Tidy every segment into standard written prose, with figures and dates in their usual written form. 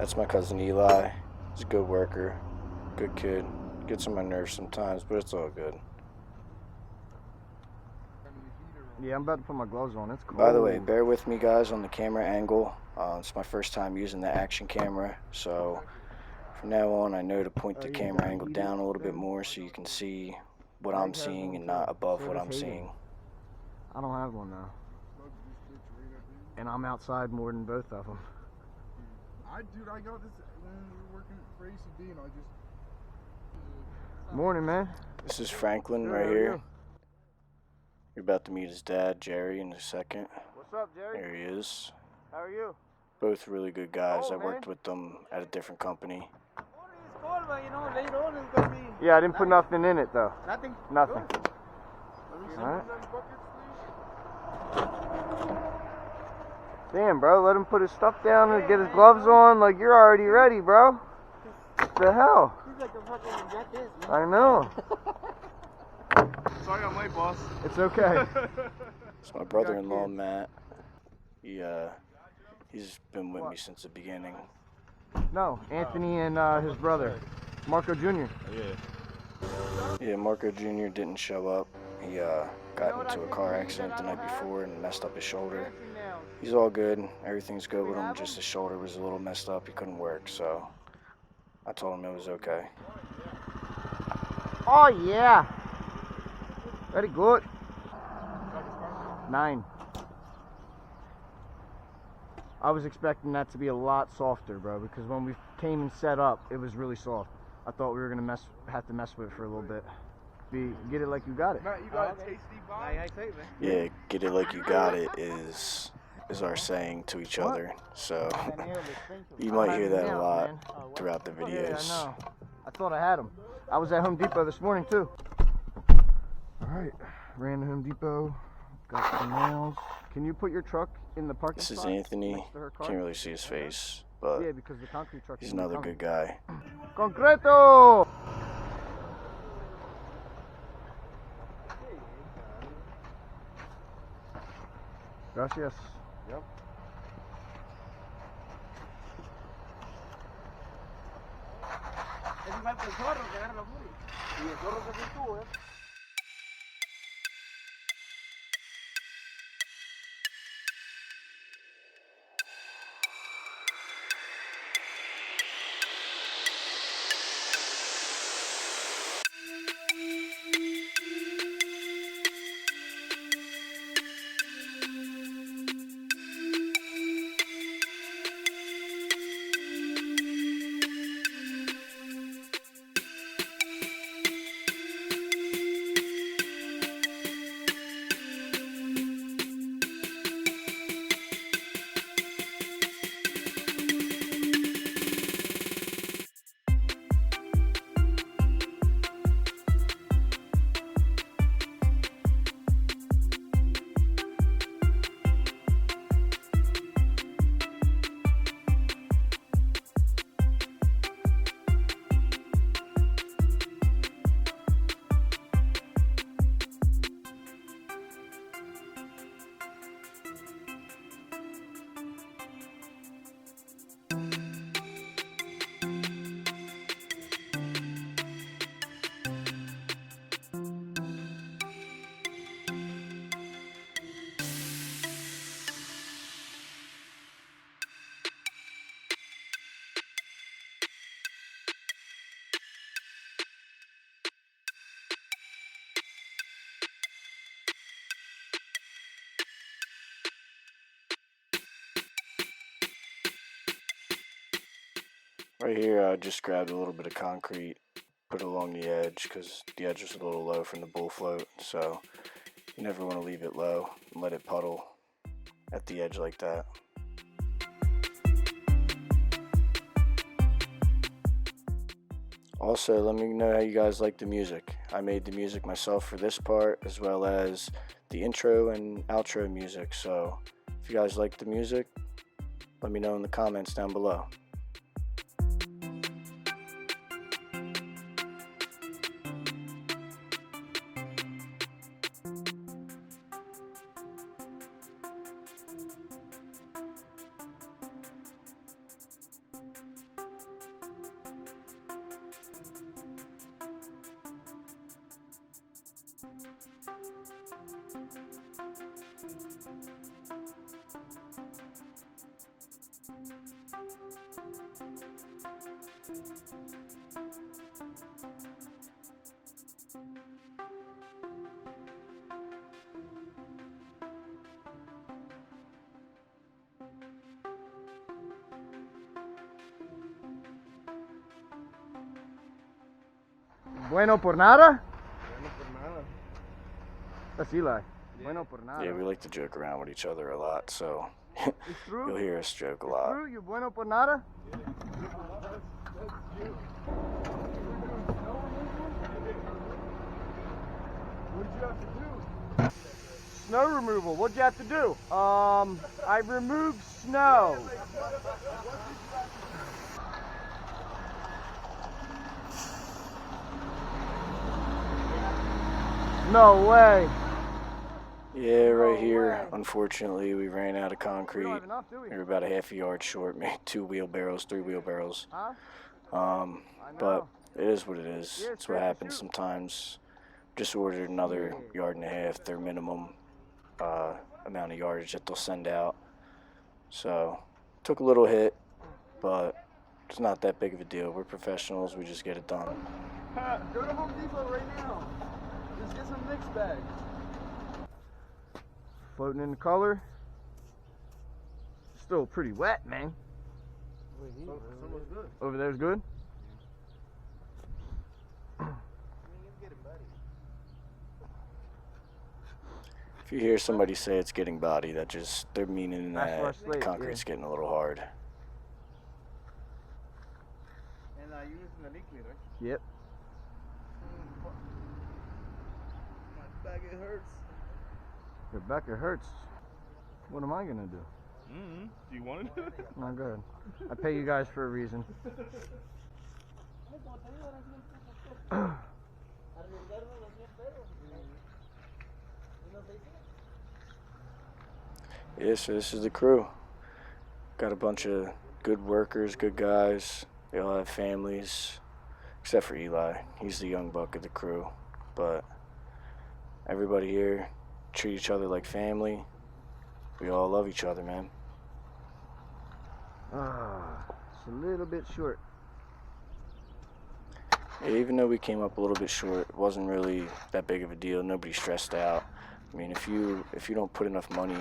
That's my cousin Eli. He's a good worker, good kid. Gets on my nerves sometimes, but it's all good. Yeah, I'm about to put my gloves on. It's cold. By the way, bear with me guys on the camera angle. It's my first time using the action camera, so from now on I know to point the camera angle down a little bit more so you can see what I'm seeing and not above what I'm seeing. I don't have one now. And I'm outside more than both of them. Dude, I got this when we were working for ACB and I just... Morning, man. This is Franklin right here. You're about to meet his dad, Jerry, in a second. What's up, Jerry? There he is. How are you? Both really good guys. Oh, I worked with them at a different company. Yeah, I didn't put nothing in it, though. Nothing? Nothing. Alright. Damn, bro, let him put his stuff down and get his gloves on. Like, you're already ready, bro. What the hell? He's like a fucking jackass, man. I know. Sorry I'm late, boss. It's okay. It's my brother-in-law, Matt. He's been with me since the beginning. No, Anthony and his brother, Marco Jr. Yeah, Marco Jr. didn't show up. He got into a car accident the night before and messed up his shoulder. He's all good. Everything's good with him. Just his shoulder was a little messed up. He couldn't work, so I told him it was okay. Oh, yeah. Very good. 9. I was expecting that to be a lot softer, bro, because when we came and set up, it was really soft. I thought we were gonna have to mess with it for a little bit. Get it like you got it. Matt, you got a tasty vibe? Yeah, get it like you got it is our saying to each other. So you might hear that a lot throughout the videos. Yeah, I know. I thought I had them. I was at Home Depot this morning too. All right, ran to Home Depot, got some nails. Can you put your truck in the parking This is spot Anthony. next to her car? Can't really see his face, but Yeah, because the concrete truck. he's another good guy. Concreto! Gracias. Yep. Es igual que el zorro que agarra la furia. Y el zorro se tú, Right here, I just grabbed a little bit of concrete, put it along the edge because the edge was a little low from the bull float. So you never want to leave it low and let it puddle at the edge like that. Also, let me know how you guys like the music. I made the music myself for this part, as well as the intro and outro music. So if you guys like the music, let me know in the comments down below. Bueno por nada? Bueno, por nada. That's Eli. Bueno por nada. Yeah, we like to joke around with each other a lot, so It's true? you'll hear us joke a It's lot. true? You bueno por nada? What did you have to do? Snow removal. What'd you have to do? I removed snow. No way. Yeah, right No here, way. unfortunately, we ran out of We concrete. don't have enough, do we? We were about a half a yard short, maybe 2 wheelbarrows, 3 wheelbarrows. Huh? I I But know. it is what it is. Yeah, It's what straight to happens shoot. sometimes. Just ordered another yard and a half, their minimum amount of yardage that they'll send out. So, took a little hit, but it's not that big of a deal. We're professionals, we just get it done. Go to Home Depot right now. Just get some mix bags. Floating in the color. Still pretty wet, man. Someone's good. Over there's good? If you hear somebody say it's getting body, they're meaning that Ashlar the Slate, concrete's getting a little hard. And you're using the liquid, right? Yep. My back, it hurts. Your back, it hurts. What am I gonna do? Do you want to do it? No, go ahead. I pay you guys for a reason. Yeah, so this is the crew. Got a bunch of good workers, good guys. They all have families, except for Eli. He's the young buck of the crew. But everybody here treat each other like family. We all love each other, man. It's a little bit short. Yeah, even though we came up a little bit short, it wasn't really that big of a deal. Nobody stressed out. I mean, if you don't put enough money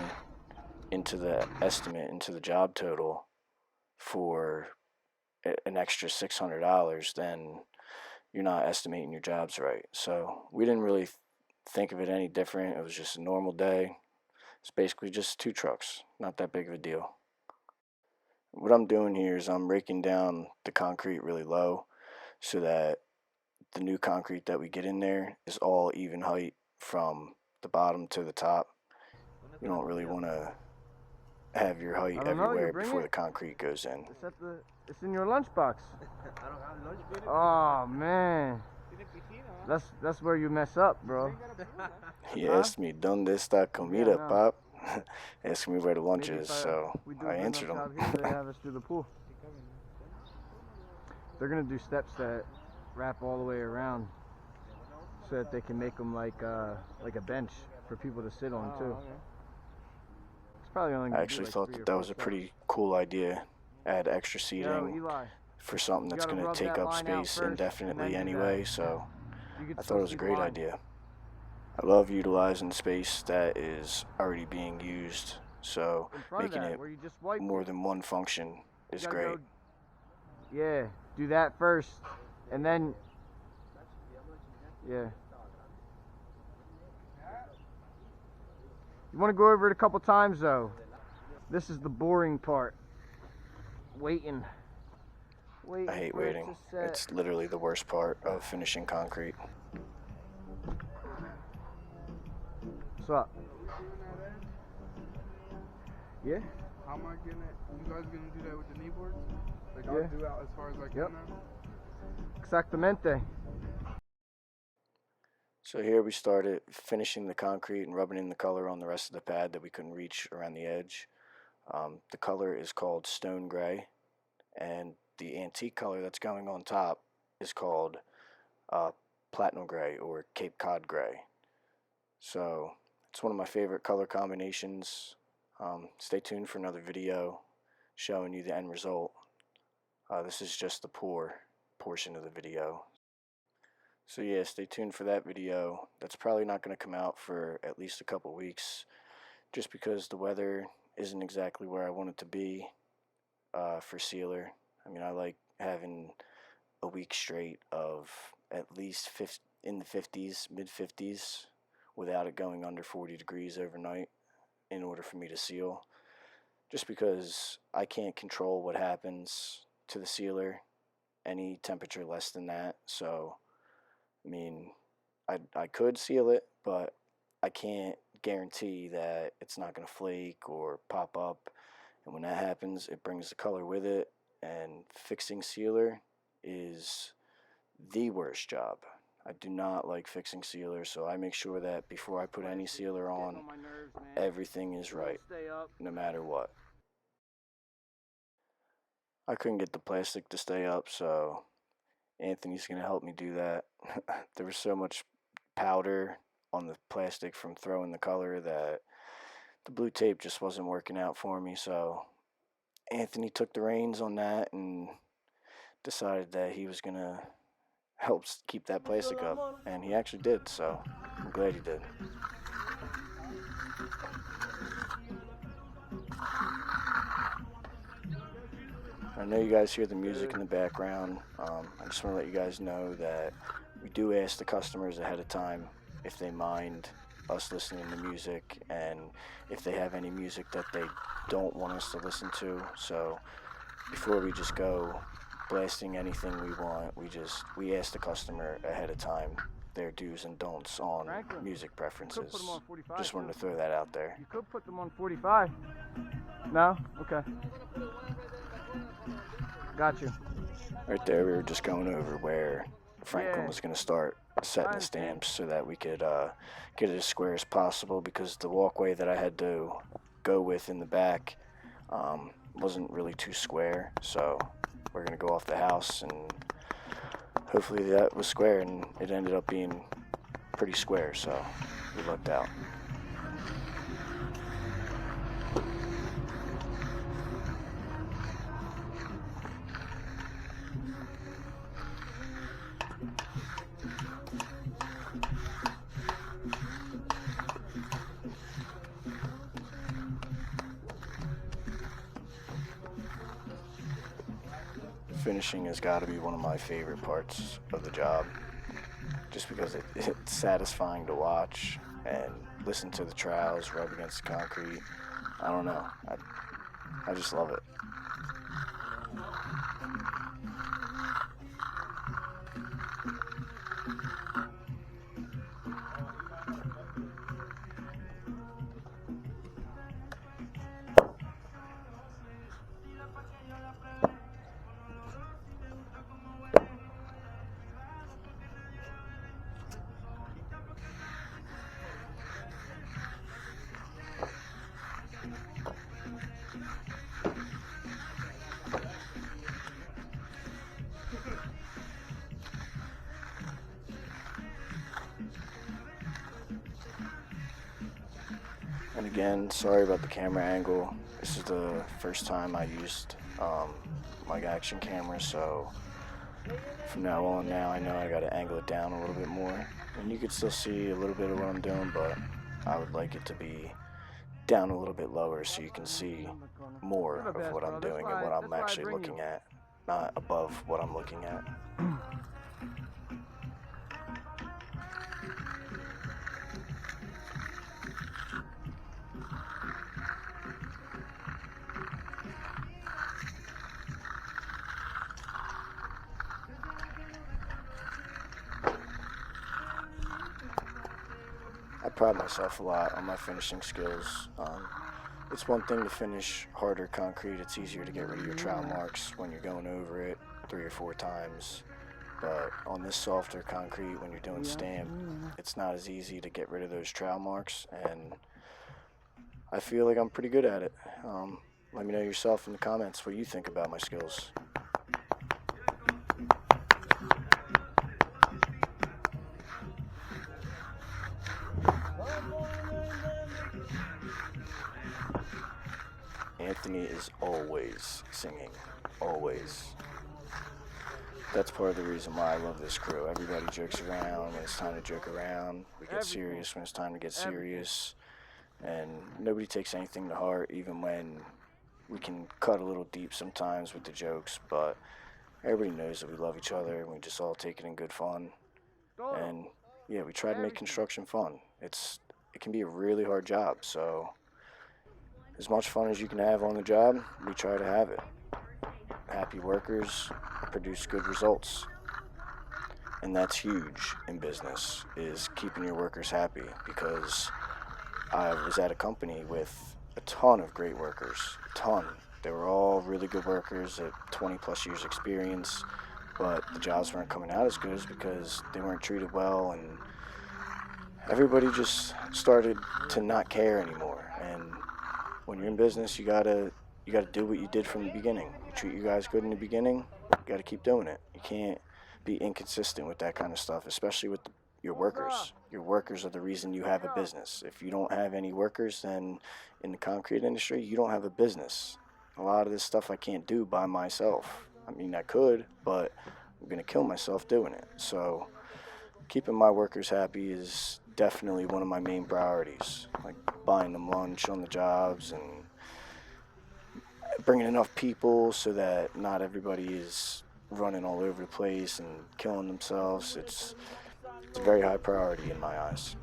into the estimate, into the job total for an extra $600, then you're not estimating your jobs right. So we didn't really think of it any different. It was just a normal day. It's basically just 2 trucks, not that big of a deal. What I'm doing here is I'm raking down the concrete really low so that the new concrete that we get in there is all even height from the bottom to the top. You don't really want to have your height I don't know, you everywhere bring before it. the concrete goes in. It's in your lunchbox. I don't have lunch. Oh man. That's where you mess up, bro. He Huh? asked me, "Dónde está comida, no. Pop?" Asking me where the lunch Maybe is, if so we do I a good answered enough him. job here, they have us do the pool. They're gonna do steps that wrap all the way around, so that they can make them like a bench for people to sit on too. It's probably only. I Gonna actually be like thought 3 or that 4 was a steps. pretty cool idea. Add extra Yo, seating Eli, for something you that's gotta going rub to take that up line out space first and indefinitely then do anyway, that. so you can I still thought it was see a the great line. idea. I love utilizing space that is already being used, so In front making of that, it where you just wiped more it. than one function You is gotta great. go- yeah, do that first, and then. Yeah. You want to go over it a couple times though. This is the boring part. Waiting. I hate for it waiting. to set. It's literally the worst part of finishing concrete. What's up? Yeah. How am I gonna? You guys gonna do that with the knee boards? Like Yeah. I'll do out as far as I can Yep. now. Exactamente. So here we started finishing the concrete and rubbing in the color on the rest of the pad that we couldn't reach around the edge. The color is called stone gray, and the antique color that's going on top is called platinum gray or Cape Cod gray. So it's one of my favorite color combinations. Stay tuned for another video showing you the end result. This is just the pour portion of the video. So yeah, stay tuned for that video. That's probably not going to come out for at least a couple weeks, just because the weather isn't exactly where I want it to be for sealer. I mean, I like having a week straight of at least in the 50s, mid 50s, without it going under 40 degrees overnight in order for me to seal. Just because I can't control what happens to the sealer any temperature less than that. So I mean, I could seal it, but I can't guarantee that it's not going to flake or pop up. And when that happens, it brings the color with it. And fixing sealer is the worst job. I do not like fixing sealer, so I make sure that before I put any sealer on, everything is right, no matter what. I couldn't get the plastic to stay up, so Anthony's going to help me do that. There was so much powder on the plastic from throwing the color that the blue tape just wasn't working out for me, so Anthony took the reins on that and decided that he was going to help keep that plastic up, and he actually did, so I'm glad he did. I know you guys hear the music in the background. I just want to let you guys know that we do ask the customers ahead of time if they mind us listening to music, and if they have any music that they don't want us to listen to. So before we just go blasting anything we want, we ask the customer ahead of time their do's and don'ts on music preferences. Just wanted to throw that out there. You could put them on 45. No? Okay. Got you. Right there, we were just going over where Franklin was going to start setting the stamps so that we could get it as square as possible, because the walkway that I had to go with in the back wasn't really too square. So we're going to go off the house, and hopefully that was square, and it ended up being pretty square, so we lucked out. Finishing has got to be one of my favorite parts of the job, just because it's satisfying to watch and listen to the trowels rub against the concrete. I don't know, I just love it. And again, sorry about the camera angle. This is the first time I used my action camera, so from now on, now I know I got to angle it down a little bit more. And you can still see a little bit of what I'm doing, but I would like it to be down a little bit lower so you can see more of what I'm doing and what I'm actually looking at, not above what I'm looking at. I pride myself a lot on my finishing skills. It's one thing to finish harder concrete. It's easier to get rid of your trowel marks when you're going over it 3 or 4 times. But on this softer concrete, when you're doing stamp, it's not as easy to get rid of those trowel marks, and I feel like I'm pretty good at it. Let me know yourself in the comments what you think about my skills. Anthony is always singing, always. that's part of the reason why I love this crew. Everybody jokes around when it's time to joke around. We get serious when it's time to get serious. And nobody takes anything to heart, even when we can cut a little deep sometimes with the jokes. But everybody knows that we love each other and we just all take it in good fun. And yeah, we try to make construction fun. It can be a really hard job, so as much fun as you can have on the job, we try to have it. Happy workers produce good results. And that's huge in business, is keeping your workers happy, because I was at a company with a ton of great workers, a ton. They were all really good workers at 20 plus years experience, but the jobs weren't coming out as good as because they weren't treated well, and everybody just started to not care anymore. And when you're in business, you gotta do what you did from the beginning. You treat you guys good in the beginning, you gotta keep doing it. You can't be inconsistent with that kind of stuff, especially with your workers. Your workers are the reason you have a business. If you don't have any workers, then in the concrete industry, you don't have a business. A lot of this stuff I can't do by myself. I mean, I could, but I'm gonna kill myself doing it. So keeping my workers happy is definitely one of my main priorities, like buying them lunch on the jobs and bringing enough people so that not everybody is running all over the place and killing themselves. It's a very high priority in my eyes.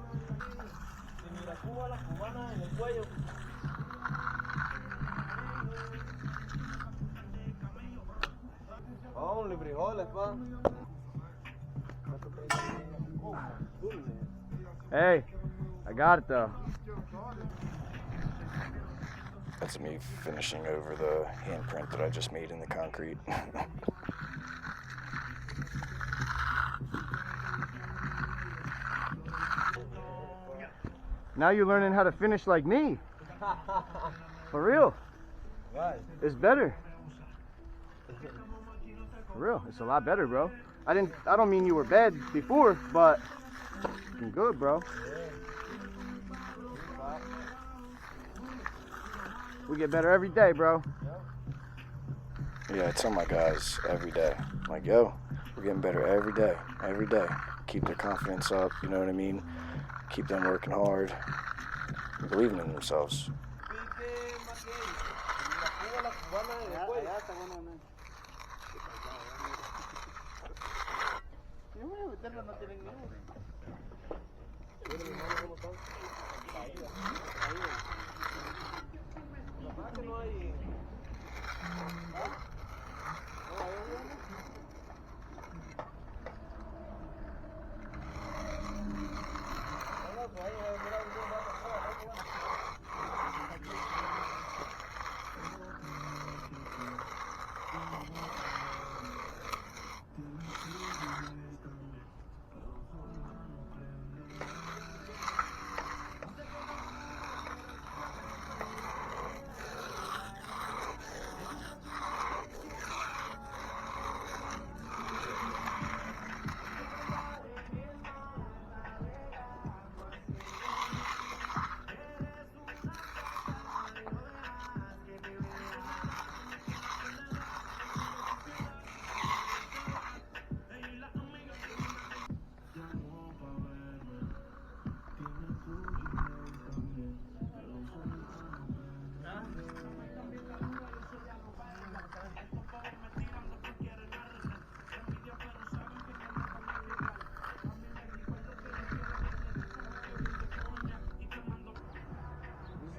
Only frijoles, pa. Hey, I got it though. That's me finishing over the handprint that I just made in the concrete. Now you're learning how to finish like me. For real. What? It's better. For real, it's a lot better, bro. I don't mean you were bad before, but you're good, bro. We get better every day, bro. Yeah, I tell my guys every day, I'm like, yo, we're getting better every day. Keep their confidence up, you know what I mean? Keep them working hard, and believing in themselves.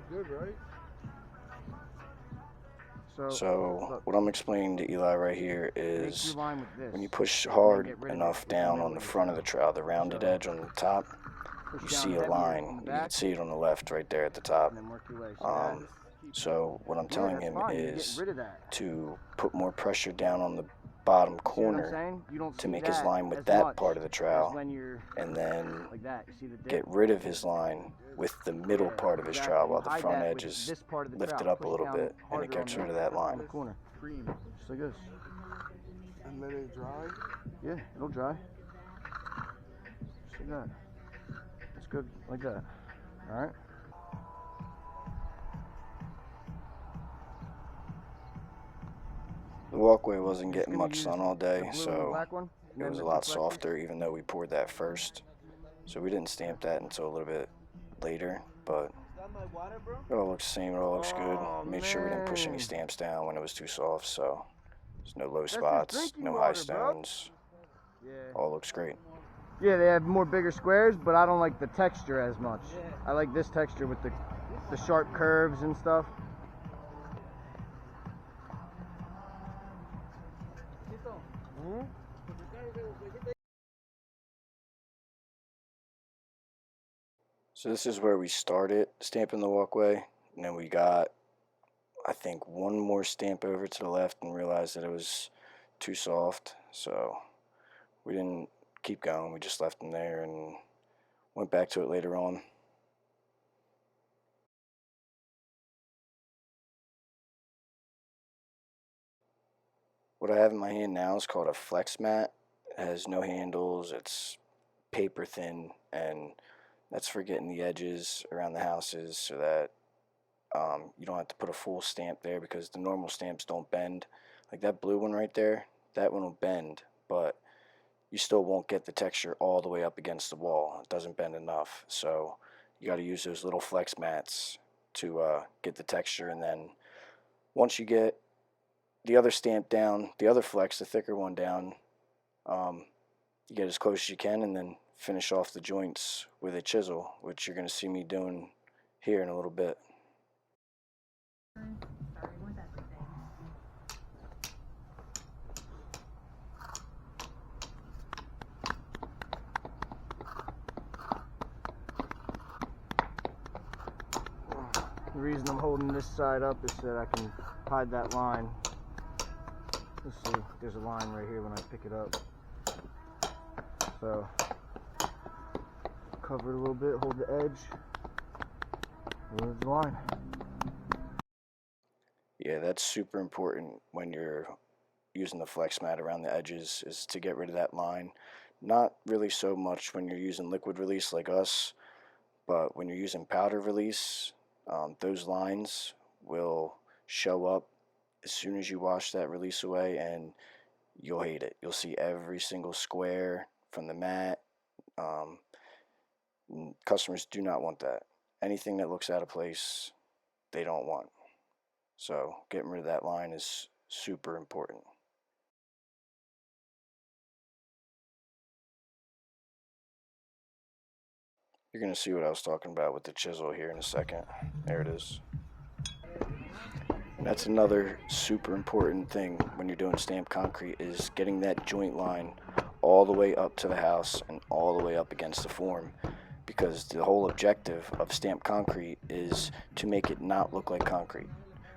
Good, right? So what I'm explaining to Eli right here is Make your line with this. when you push and hard then get rid of enough it down with on the the front of the trowel, the rounded edge on the top, Push you down see a heavier line. on the You back, can see it on the left right there at the top. and then work your way. See that? So what I'm Yeah, telling that's him fine. You're getting is rid of that. to put more pressure down on the bottom See what I'm corner saying? You don't to see make his that line with as that much part of the as trowel, when you're and then like that. You see the dip? get rid of his line with the middle Yeah, part of his exactly. trowel You while the hide front that edge with is this part of the lifted trowel. up a Push little down bit, and it harder gets on rid of that on line. the corner. Cream. Just like this. And let it dry. Yeah, it'll dry. Just like that. It's good like that. All right. The walkway wasn't Just getting gonna much use sun all the day, blue and so black one, and it then was the a lot deflectors. softer even though we poured that first. So we didn't stamp that until a little bit later, but Is that my water, bro? it all looks the same, it all looks good. Oh, Made sure we didn't push any man. stamps down when it was too soft, so there's no low That's just spots, drinking no high water, bro. stones. Yeah. All looks great. Yeah, they have more bigger squares, but I don't like the texture as much. Yeah. I like this texture with the sharp curves and stuff. So this is where we started stamping the walkway, and then we got, I think, one more stamp over to the left and realized that it was too soft, so we didn't keep going. We just left them there and went back to it later on. What I have in my hand now is called a flex mat. It has no handles, it's paper thin, and that's for getting the edges around the houses so that you don't have to put a full stamp there, because the normal stamps don't bend. Like that blue one right there, that one will bend, but you still won't get the texture all the way up against the wall. It doesn't bend enough, so you got to use those little flex mats to get the texture. And then once you get the other stamp down, the other flex, the thicker one down, you get as close as you can, and then finish off the joints with a chisel, which you're going to see me doing here in a little bit. The reason I'm holding this side up is so that I can hide that line. Let's see, there's a line right here when I pick it up. So, cover it a little bit, hold the edge. There's the line. Yeah, that's super important when you're using the flex mat around the edges, is to get rid of that line. Not really so much when you're using liquid release like us, but when you're using powder release, those lines will show up as soon as you wash that release away, and you'll hate it. You'll see every single square from the mat. Customers do not want that. Anything that looks out of place, they don't want. So getting rid of that line is super important. You're going to see what I was talking about with the chisel here in a second. There it is. And that's another super important thing when you're doing stamped concrete, is getting that joint line all the way up to the house and all the way up against the form, because the whole objective of stamped concrete is to make it not look like concrete.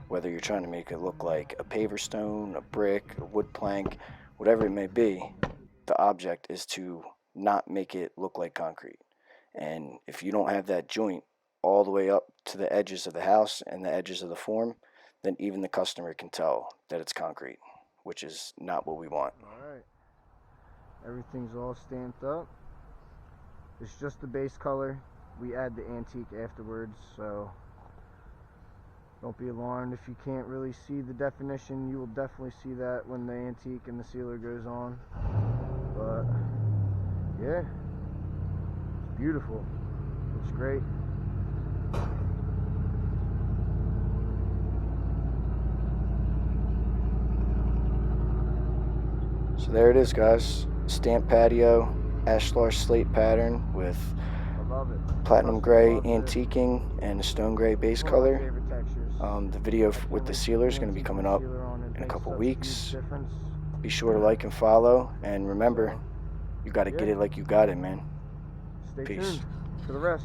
Whether you're trying to make it look like a paver stone, a brick, a wood plank, whatever it may be, the object is to not make it look like concrete. And if you don't have that joint all the way up to the edges of the house and the edges of the form, then even the customer can tell that it's concrete, which is not what we want. Alright, everything's all stamped up. It's just the base color. We add the antique afterwards, so don't be alarmed if you can't really see the definition. You will definitely see that when the antique and the sealer goes on. But yeah, it's beautiful. Looks great. So there it is, guys. Stamp patio, Ashlar Slate pattern with I love it. platinum gray Love it. antiquing and a stone gray base One of my color. favorite textures. The video with the sealer is going to be Antique coming and up sealer on it in a makes couple such a huge weeks. difference. Be sure to like and follow, and remember, you got to get it like you got it, man. Stay Peace. tuned for the rest.